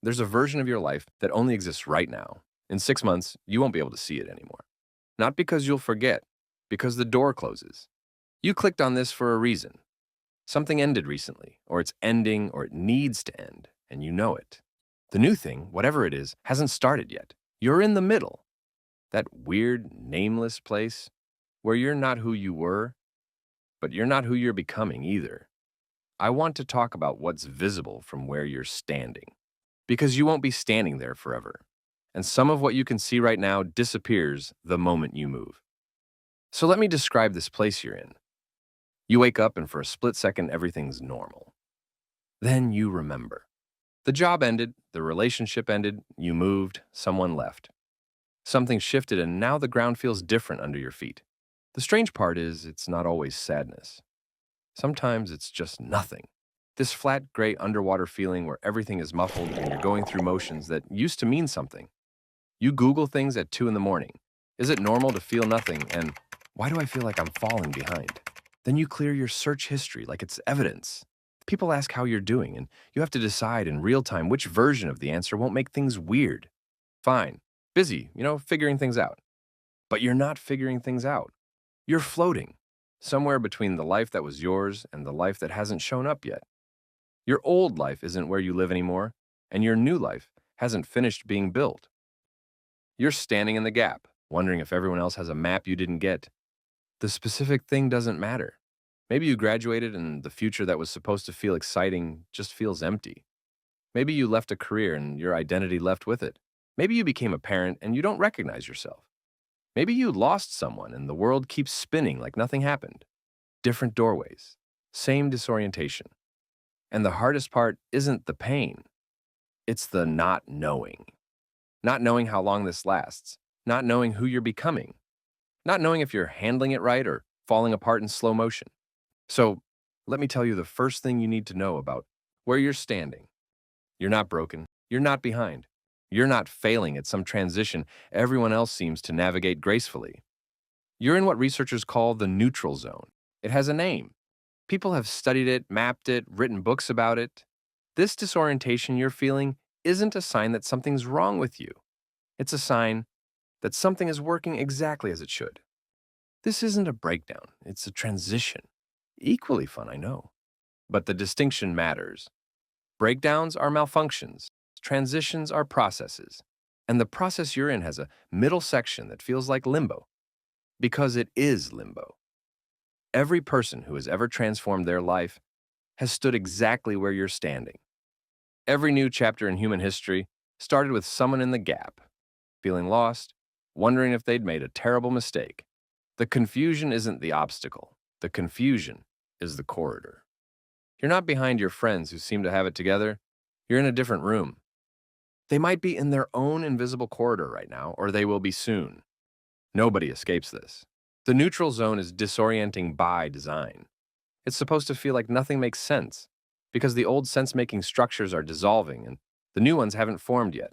There's a version of your life that only exists right now. In 6 months, you won't be able to see it anymore. Not because you'll forget, because the door closes. You clicked on this for a reason. Something ended recently, or it's ending, or it needs to end, and you know it. The new thing, whatever it is, hasn't started yet. You're in the middle. That weird, nameless place where you're not who you were, but you're not who you're becoming either. I want to talk about what's visible from where you're standing, because you won't be standing there forever. And some of what you can see right now disappears the moment you move. So let me describe this place you're in. You wake up and for a split second, everything's normal. Then you remember. The job ended, the relationship ended, you moved, someone left. Something shifted and now the ground feels different under your feet. The strange part is it's not always sadness. Sometimes it's just nothing. This flat, gray underwater feeling where everything is muffled and you're going through motions that used to mean something. You Google things at 2 in the morning. Is it normal to feel nothing? And why do I feel like I'm falling behind? Then you clear your search history like it's evidence. People ask how you're doing, and you have to decide in real time which version of the answer won't make things weird. Fine. Busy, figuring things out. But you're not figuring things out. You're floating, somewhere between the life that was yours and the life that hasn't shown up yet. Your old life isn't where you live anymore, and your new life hasn't finished being built. You're standing in the gap, wondering if everyone else has a map you didn't get. The specific thing doesn't matter. Maybe you graduated and the future that was supposed to feel exciting just feels empty. Maybe you left a career and your identity left with it. Maybe you became a parent and you don't recognize yourself. Maybe you lost someone and the world keeps spinning like nothing happened. Different doorways, same disorientation. And the hardest part isn't the pain. It's the not knowing. Not knowing how long this lasts. Not knowing who you're becoming. Not knowing if you're handling it right or falling apart in slow motion. So, let me tell you the first thing you need to know about where you're standing. You're not broken. You're not behind. You're not failing at some transition everyone else seems to navigate gracefully. You're in what researchers call the neutral zone. It has a name. People have studied it, mapped it, written books about it. This disorientation you're feeling isn't a sign that something's wrong with you. It's a sign that something is working exactly as it should. This isn't a breakdown, it's a transition. Equally fun, I know. But the distinction matters. Breakdowns are malfunctions, transitions are processes. And the process you're in has a middle section that feels like limbo. Because it is limbo. Every person who has ever transformed their life has stood exactly where you're standing. Every new chapter in human history started with someone in the gap, feeling lost, wondering if they'd made a terrible mistake. The confusion isn't the obstacle. The confusion is the corridor. You're not behind your friends who seem to have it together. You're in a different room. They might be in their own invisible corridor right now, or they will be soon. Nobody escapes this. The neutral zone is disorienting by design. It's supposed to feel like nothing makes sense, because the old sense-making structures are dissolving and the new ones haven't formed yet.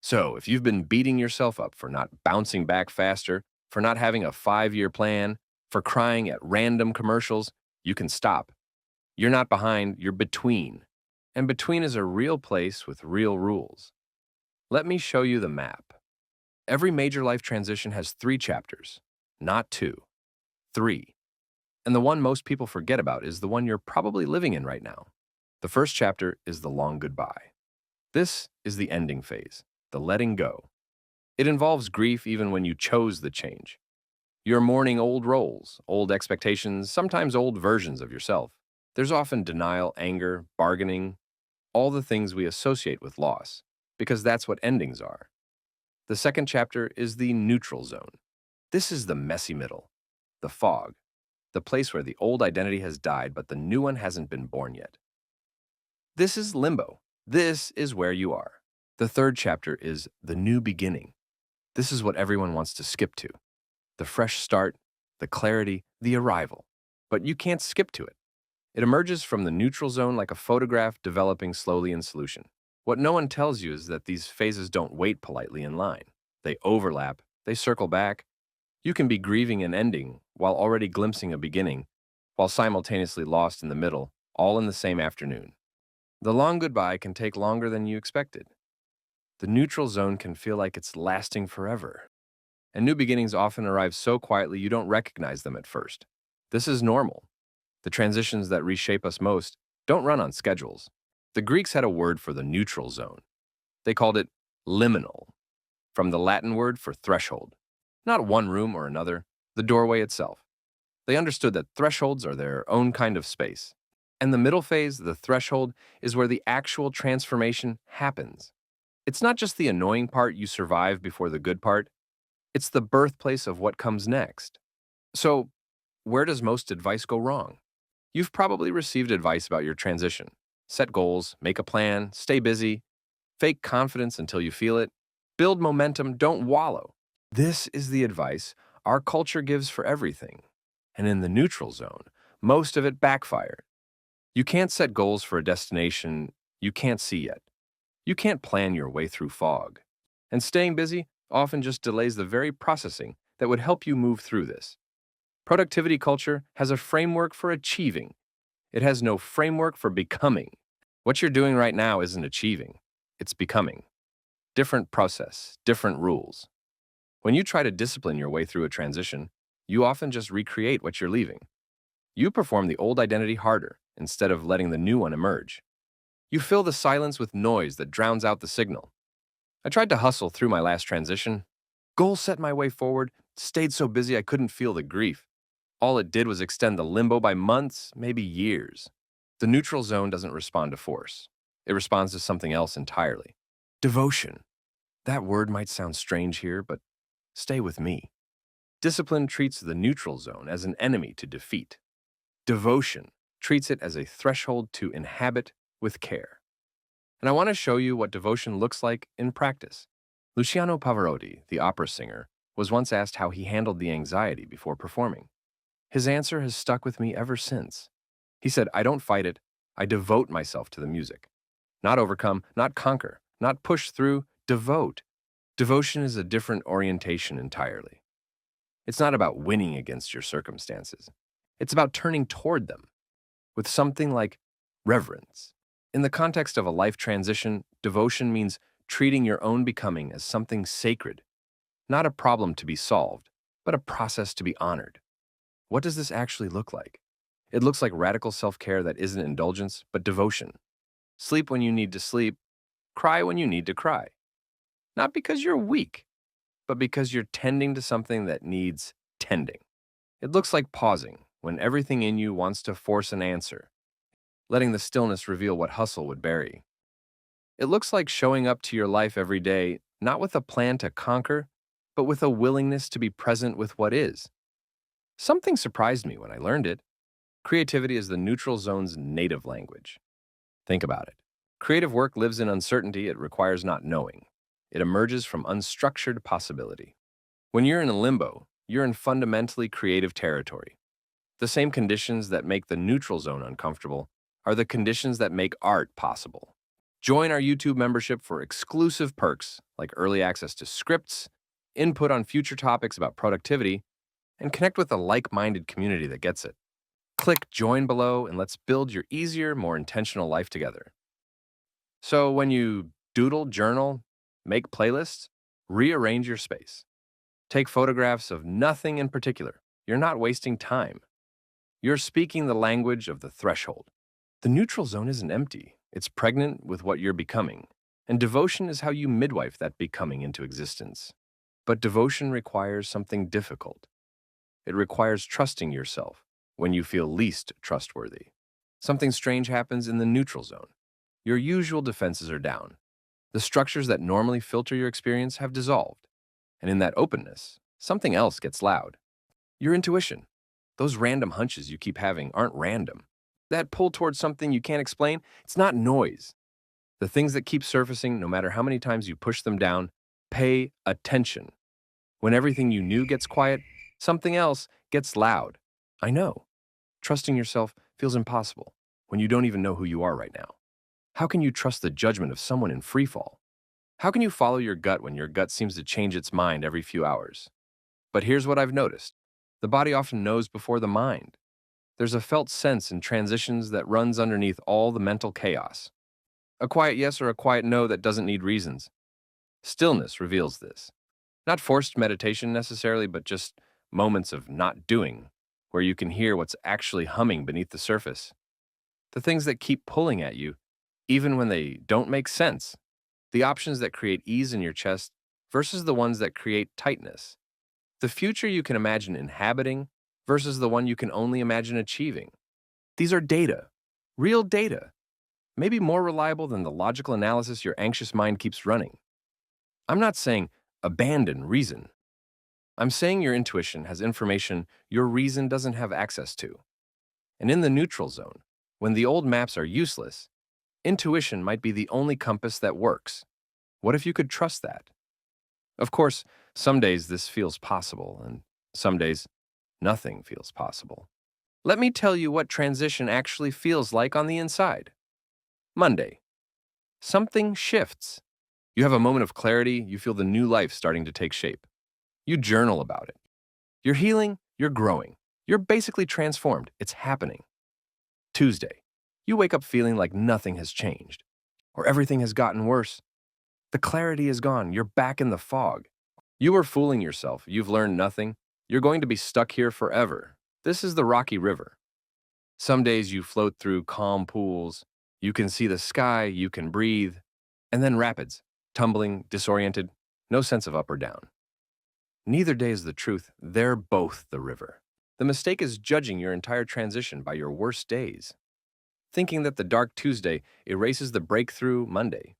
So, if you've been beating yourself up for not bouncing back faster, for not having a 5-year plan, for crying at random commercials, you can stop. You're not behind, you're between. And between is a real place with real rules. Let me show you the map. Every major life transition has 3 chapters, not 2. 3. And the one most people forget about is the one you're probably living in right now. The first chapter is the long goodbye. This is the ending phase, the letting go. It involves grief even when you chose the change. You're mourning old roles, old expectations, sometimes old versions of yourself. There's often denial, anger, bargaining, all the things we associate with loss, because that's what endings are. The second chapter is the neutral zone. This is the messy middle, the fog, the place where the old identity has died but the new one hasn't been born yet. This is limbo. This is where you are. The third chapter is the new beginning. This is what everyone wants to skip to. The fresh start, the clarity, the arrival. But you can't skip to it. It emerges from the neutral zone like a photograph developing slowly in solution. What no one tells you is that these phases don't wait politely in line. They overlap, they circle back. You can be grieving an ending while already glimpsing a beginning, while simultaneously lost in the middle, all in the same afternoon. The long goodbye can take longer than you expected. The neutral zone can feel like it's lasting forever. And new beginnings often arrive so quietly you don't recognize them at first. This is normal. The transitions that reshape us most don't run on schedules. The Greeks had a word for the neutral zone. They called it liminal, from the Latin word for threshold. Not one room or another, the doorway itself. They understood that thresholds are their own kind of space. And the middle phase, the threshold, is where the actual transformation happens. It's not just the annoying part you survive before the good part, it's the birthplace of what comes next. So, where does most advice go wrong? You've probably received advice about your transition. Set goals, make a plan, stay busy, fake confidence until you feel it, build momentum, don't wallow. This is the advice our culture gives for everything. And in the neutral zone, most of it backfired. You can't set goals for a destination you can't see yet. You can't plan your way through fog. And staying busy often just delays the very processing that would help you move through this. Productivity culture has a framework for achieving. It has no framework for becoming. What you're doing right now isn't achieving, it's becoming. Different process, different rules. When you try to discipline your way through a transition, you often just recreate what you're leaving. You perform the old identity harder instead of letting the new one emerge. You fill the silence with noise that drowns out the signal. I tried to hustle through my last transition. Goal set my way forward, stayed so busy I couldn't feel the grief. All it did was extend the limbo by months, maybe years. The neutral zone doesn't respond to force. It responds to something else entirely. Devotion. That word might sound strange here, but stay with me. Discipline treats the neutral zone as an enemy to defeat. Devotion treats it as a threshold to inhabit with care. And I want to show you what devotion looks like in practice. Luciano Pavarotti, the opera singer, was once asked how he handled the anxiety before performing. His answer has stuck with me ever since. He said, "I don't fight it, I devote myself to the music. Not overcome, not conquer, not push through, devote." Devotion is a different orientation entirely. It's not about winning against your circumstances. It's about turning toward them with something like reverence. In the context of a life transition, devotion means treating your own becoming as something sacred, not a problem to be solved, but a process to be honored. What does this actually look like? It looks like radical self-care that isn't indulgence, but devotion. Sleep when you need to sleep, cry when you need to cry. Not because you're weak, but because you're tending to something that needs tending. It looks like pausing when everything in you wants to force an answer, letting the stillness reveal what hustle would bury. It looks like showing up to your life every day, not with a plan to conquer, but with a willingness to be present with what is. Something surprised me when I learned it. Creativity is the neutral zone's native language. Think about it. Creative work lives in uncertainty, it requires not knowing. It emerges from unstructured possibility. When you're in a limbo, you're in fundamentally creative territory. The same conditions that make the neutral zone uncomfortable are the conditions that make art possible. Join our YouTube membership for exclusive perks like early access to scripts, input on future topics about productivity, and connect with a like-minded community that gets it. Click join below and let's build your easier, more intentional life together. So when you doodle, journal, make playlists, rearrange your space. Take photographs of nothing in particular. You're not wasting time. You're speaking the language of the threshold. The neutral zone isn't empty. It's pregnant with what you're becoming. And devotion is how you midwife that becoming into existence. But devotion requires something difficult. It requires trusting yourself when you feel least trustworthy. Something strange happens in the neutral zone. Your usual defenses are down. The structures that normally filter your experience have dissolved. And in that openness, something else gets loud. Your intuition. Those random hunches you keep having aren't random. That pull towards something you can't explain, it's not noise. The things that keep surfacing, no matter how many times you push them down, pay attention. When everything you knew gets quiet, something else gets loud. I know. Trusting yourself feels impossible when you don't even know who you are right now. How can you trust the judgment of someone in freefall? How can you follow your gut when your gut seems to change its mind every few hours? But here's what I've noticed. The body often knows before the mind. There's a felt sense in transitions that runs underneath all the mental chaos. A quiet yes or a quiet no that doesn't need reasons. Stillness reveals this. Not forced meditation necessarily, but just moments of not doing, where you can hear what's actually humming beneath the surface. The things that keep pulling at you, even when they don't make sense. The options that create ease in your chest versus the ones that create tightness. The future you can imagine inhabiting versus the one you can only imagine achieving. These are data, real data, maybe more reliable than the logical analysis your anxious mind keeps running. I'm not saying abandon reason. I'm saying your intuition has information your reason doesn't have access to. And in the neutral zone, when the old maps are useless, intuition might be the only compass that works. What if you could trust that? Of course, some days this feels possible, and some days nothing feels possible. Let me tell you what transition actually feels like on the inside. Monday. Something shifts. You have a moment of clarity, you feel the new life starting to take shape. You journal about it. You're healing, you're growing. You're basically transformed. It's happening. Tuesday. You wake up feeling like nothing has changed, or everything has gotten worse. The clarity is gone. You're back in the fog. You were fooling yourself. You've learned nothing. You're going to be stuck here forever. This is the Rocky River. Some days you float through calm pools. You can see the sky, you can breathe. And then rapids, tumbling, disoriented, no sense of up or down. Neither day is the truth. They're both the river. The mistake is judging your entire transition by your worst days, thinking that the dark Tuesday erases the breakthrough Monday.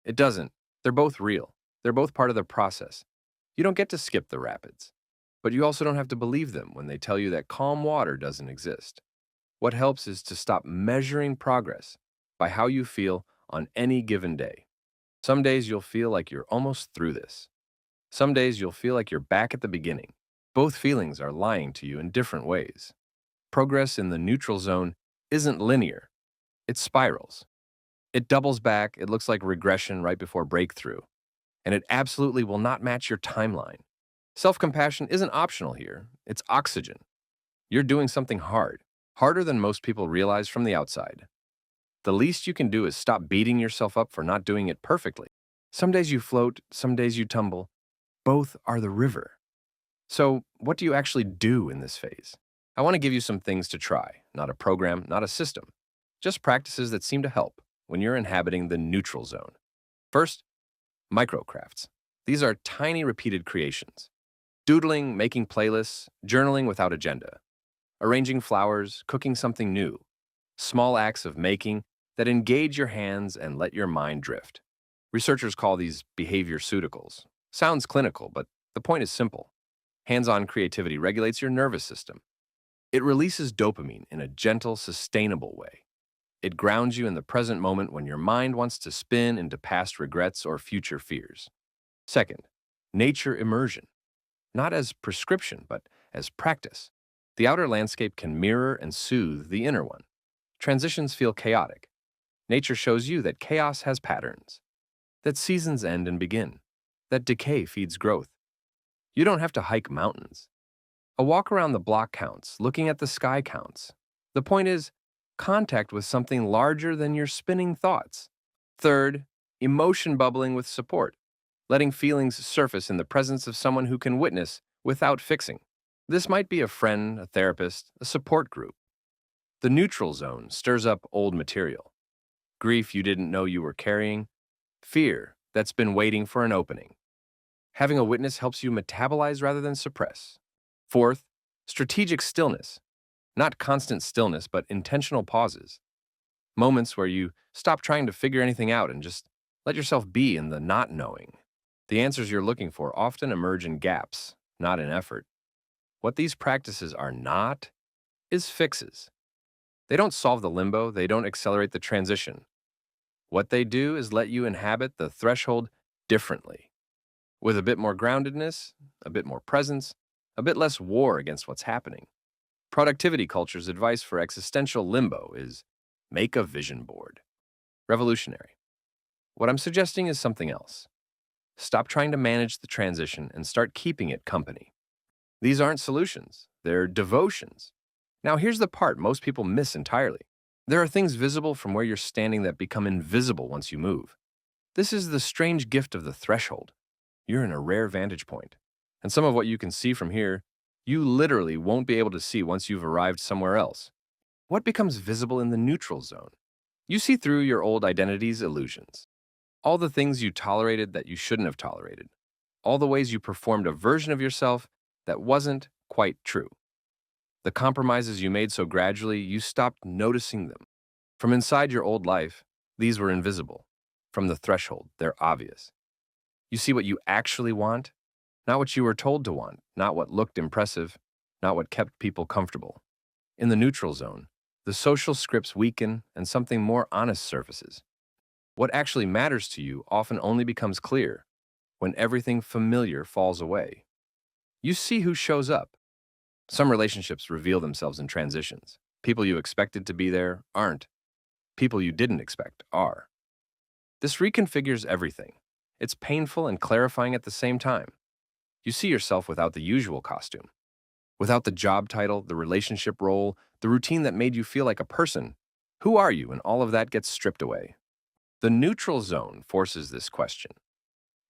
It doesn't. They're both real. They're both part of the process. You don't get to skip the rapids, but you also don't have to believe them when they tell you that calm water doesn't exist. What helps is to stop measuring progress by how you feel on any given day. Some days you'll feel like you're almost through this. Some days you'll feel like you're back at the beginning. Both feelings are lying to you in different ways. Progress in the neutral zone isn't linear. It spirals. It doubles back, it looks like regression right before breakthrough, and it absolutely will not match your timeline. Self-compassion isn't optional here, it's oxygen. You're doing something hard, harder than most people realize from the outside. The least you can do is stop beating yourself up for not doing it perfectly. Some days you float, some days you tumble. Both are the river. So, what do you actually do in this phase? I want to give you some things to try, not a program, not a system. Just practices that seem to help when you're inhabiting the neutral zone. First, microcrafts. These are tiny repeated creations. Doodling, making playlists, journaling without agenda. Arranging flowers, cooking something new. Small acts of making that engage your hands and let your mind drift. Researchers call these behavior-ceuticals. Sounds clinical, but the point is simple. Hands-on creativity regulates your nervous system. It releases dopamine in a gentle, sustainable way. It grounds you in the present moment when your mind wants to spin into past regrets or future fears. Second, nature immersion. Not as prescription, but as practice. The outer landscape can mirror and soothe the inner one. Transitions feel chaotic. Nature shows you that chaos has patterns, that seasons end and begin, that decay feeds growth. You don't have to hike mountains. A walk around the block counts, looking at the sky counts. The point is, contact with something larger than your spinning thoughts. Third, emotion bubbling with support, letting feelings surface in the presence of someone who can witness without fixing. This might be a friend, a therapist, a support group. The neutral zone stirs up old material. Grief you didn't know you were carrying, fear that's been waiting for an opening. Having a witness helps you metabolize rather than suppress. Fourth, strategic stillness. Not constant stillness, but intentional pauses. Moments where you stop trying to figure anything out and just let yourself be in the not knowing. The answers you're looking for often emerge in gaps, not in effort. What these practices are not is fixes. They don't solve the limbo, they don't accelerate the transition. What they do is let you inhabit the threshold differently. With a bit more groundedness, a bit more presence, a bit less war against what's happening. Productivity culture's advice for existential limbo is make a vision board. Revolutionary. What I'm suggesting is something else. Stop trying to manage the transition and start keeping it company. These aren't solutions, they're devotions. Now here's the part most people miss entirely. There are things visible from where you're standing that become invisible once you move. This is the strange gift of the threshold. You're in a rare vantage point, and some of what you can see from here, you literally won't be able to see once you've arrived somewhere else. What becomes visible in the neutral zone? You see through your old identity's illusions. All the things you tolerated that you shouldn't have tolerated. All the ways you performed a version of yourself that wasn't quite true. The compromises you made so gradually, you stopped noticing them. From inside your old life, these were invisible. From the threshold, they're obvious. You see what you actually want, not what you were told to want, not what looked impressive, not what kept people comfortable. In the neutral zone, the social scripts weaken and something more honest surfaces. What actually matters to you often only becomes clear when everything familiar falls away. You see who shows up. Some relationships reveal themselves in transitions. People you expected to be there aren't. People you didn't expect are. This reconfigures everything. It's painful and clarifying at the same time. You see yourself without the usual costume. Without the job title, the relationship role, the routine that made you feel like a person. Who are you when all of that gets stripped away? The neutral zone forces this question.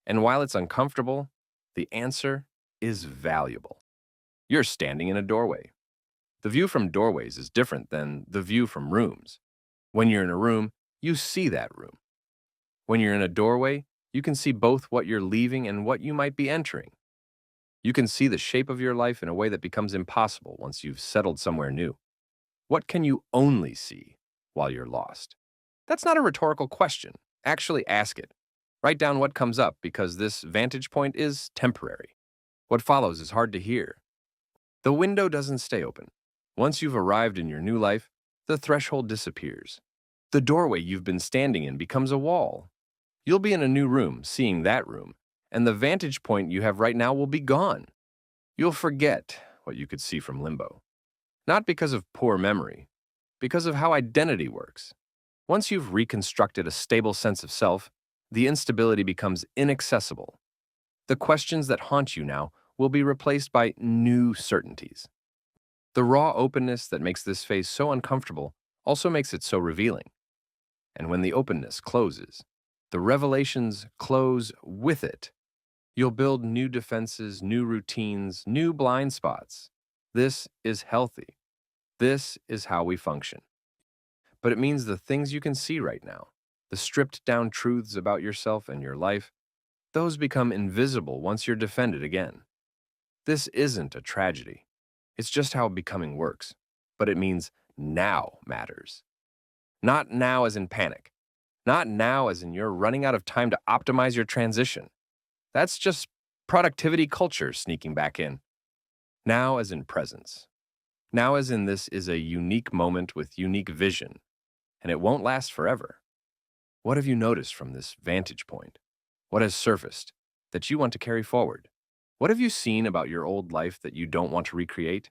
And while it's uncomfortable, the answer is valuable. You're standing in a doorway. The view from doorways is different than the view from rooms. When you're in a room, you see that room. When you're in a doorway, you can see both what you're leaving and what you might be entering. You can see the shape of your life in a way that becomes impossible once you've settled somewhere new. What can you only see while you're lost? That's not a rhetorical question. Actually ask it. Write down what comes up because this vantage point is temporary. What follows is hard to hear. The window doesn't stay open. Once you've arrived in your new life, the threshold disappears. The doorway you've been standing in becomes a wall. You'll be in a new room, seeing that room, and the vantage point you have right now will be gone. You'll forget what you could see from limbo. Not because of poor memory, because of how identity works. Once you've reconstructed a stable sense of self, the instability becomes inaccessible. The questions that haunt you now will be replaced by new certainties. The raw openness that makes this phase so uncomfortable also makes it so revealing. And when the openness closes, the revelations close with it. You'll build new defenses, new routines, new blind spots. This is healthy. This is how we function. But it means the things you can see right now, the stripped down truths about yourself and your life, those become invisible once you're defended again. This isn't a tragedy. It's just how becoming works. But it means now matters. Not now as in panic. Not now as in you're running out of time to optimize your transition. That's just productivity culture sneaking back in. Now as in presence. Now as in this is a unique moment with unique vision, and it won't last forever. What have you noticed from this vantage point? What has surfaced that you want to carry forward? What have you seen about your old life that you don't want to recreate?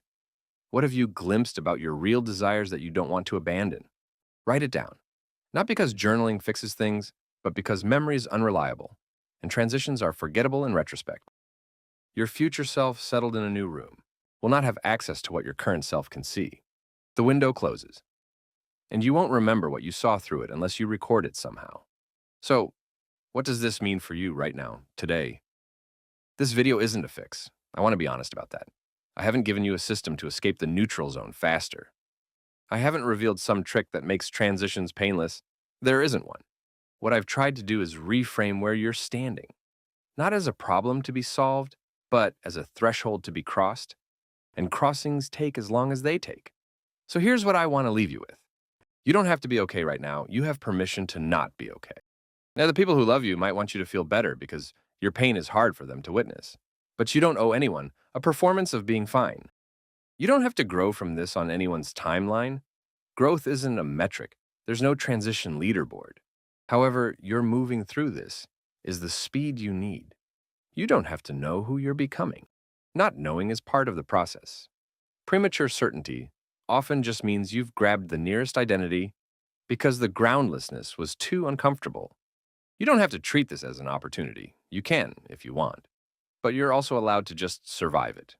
What have you glimpsed about your real desires that you don't want to abandon? Write it down. Not because journaling fixes things, but because memory is unreliable, and transitions are forgettable in retrospect. Your future self settled in a new room will not have access to what your current self can see. The window closes, and you won't remember what you saw through it unless you record it somehow. So, what does this mean for you right now, today? This video isn't a fix. I want to be honest about that. I haven't given you a system to escape the neutral zone faster. I haven't revealed some trick that makes transitions painless. There isn't one. What I've tried to do is reframe where you're standing, not as a problem to be solved, but as a threshold to be crossed. And crossings take as long as they take. So here's what I want to leave you with. You don't have to be okay right now. You have permission to not be okay. Now, the people who love you might want you to feel better because your pain is hard for them to witness. But you don't owe anyone a performance of being fine. You don't have to grow from this on anyone's timeline. Growth isn't a metric. There's no transition leaderboard. However, you're moving through this is the speed you need. You don't have to know who you're becoming. Not knowing is part of the process. Premature certainty often just means you've grabbed the nearest identity because the groundlessness was too uncomfortable. You don't have to treat this as an opportunity. You can if you want. But you're also allowed to just survive it.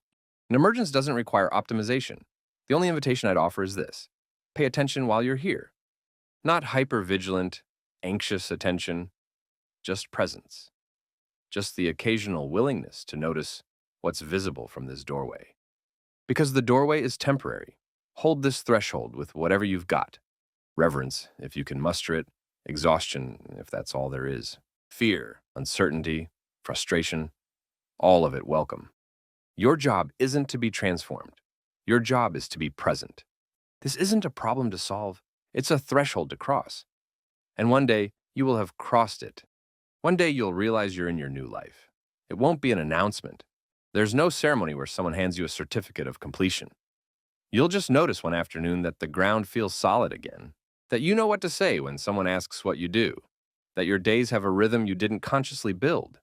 An emergence doesn't require optimization. The only invitation I'd offer is this. Pay attention while you're here. Not hyper-vigilant, anxious attention. just presence, just the occasional willingness to notice what's visible from this doorway. Because the doorway is temporary, hold this threshold with whatever you've got. Reverence, if you can muster it, exhaustion, if that's all there is, fear, uncertainty, frustration, all of it welcome. Your job isn't to be transformed. Your job is to be present. This isn't a problem to solve, it's a threshold to cross. And one day, you will have crossed it. One day, you'll realize you're in your new life. It won't be an announcement. There's no ceremony where someone hands you a certificate of completion. You'll just notice one afternoon that the ground feels solid again, that you know what to say when someone asks what you do, that your days have a rhythm you didn't consciously build.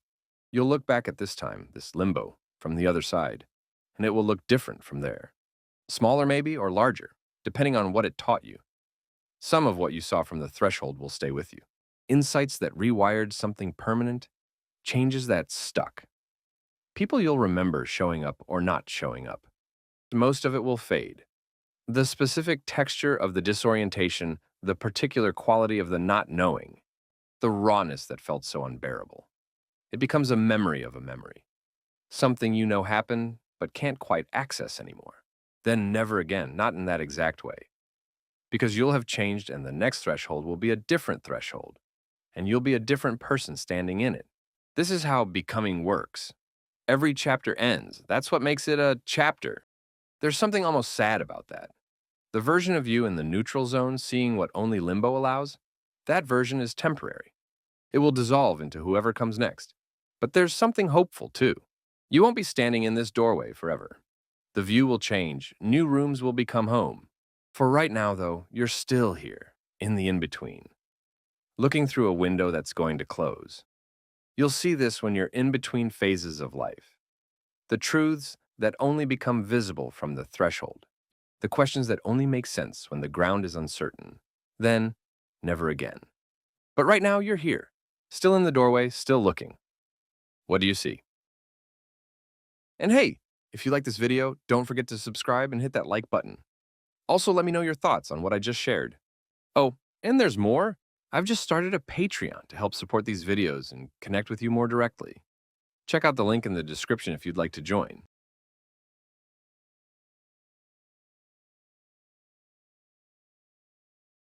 You'll look back at this time, this limbo, from the other side, and it will look different from there. Smaller maybe, or larger, depending on what it taught you. Some of what you saw from the threshold will stay with you. Insights that rewired something permanent, changes that stuck. People you'll remember showing up or not showing up. Most of it will fade. The specific texture of the disorientation, the particular quality of the not knowing, the rawness that felt so unbearable. It becomes a memory of a memory. Something you know happened, but can't quite access anymore. Then never again, not in that exact way. Because you'll have changed and the next threshold will be a different threshold. And you'll be a different person standing in it. This is how becoming works. Every chapter ends. That's what makes it a chapter. There's something almost sad about that. The version of you in the neutral zone seeing what only limbo allows, that version is temporary. It will dissolve into whoever comes next. But there's something hopeful, too. You won't be standing in this doorway forever. The view will change. New rooms will become home. For right now, though, you're still here, in the in-between, looking through a window that's going to close. You'll see this when you're in between phases of life. The truths that only become visible from the threshold. The questions that only make sense when the ground is uncertain. Then, never again. But right now, you're here, still in the doorway, still looking. What do you see? And hey, if you like this video, don't forget to subscribe and hit that like button. Also, let me know your thoughts on what I just shared. Oh, and there's more. I've just started a Patreon to help support these videos and connect with you more directly. Check out the link in the description if you'd like to join.